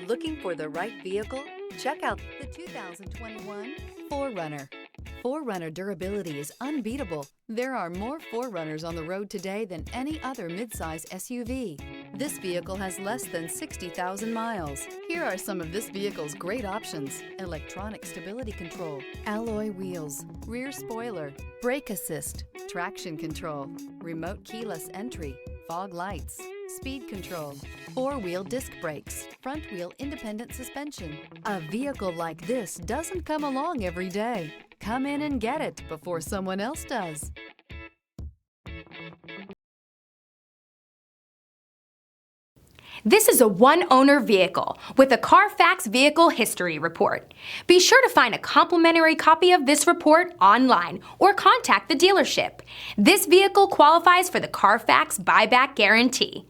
Looking for the right vehicle? Check out the 2021 4Runner. 4Runner durability is unbeatable. There are more 4Runners on the road today than any other midsize SUV. This vehicle has less than 60,000 miles. Here are some of this vehicle's great options: electronic stability control, alloy wheels, rear spoiler, brake assist, traction control, remote keyless entry, fog lights, speed control, four-wheel disc brakes, front-wheel independent suspension. A vehicle like this doesn't come along every day. Come in and get it before someone else does. This is a one-owner vehicle with a CARFAX vehicle history report. Be sure to find a complimentary copy of this report online or contact the dealership. This vehicle qualifies for the CARFAX buyback guarantee.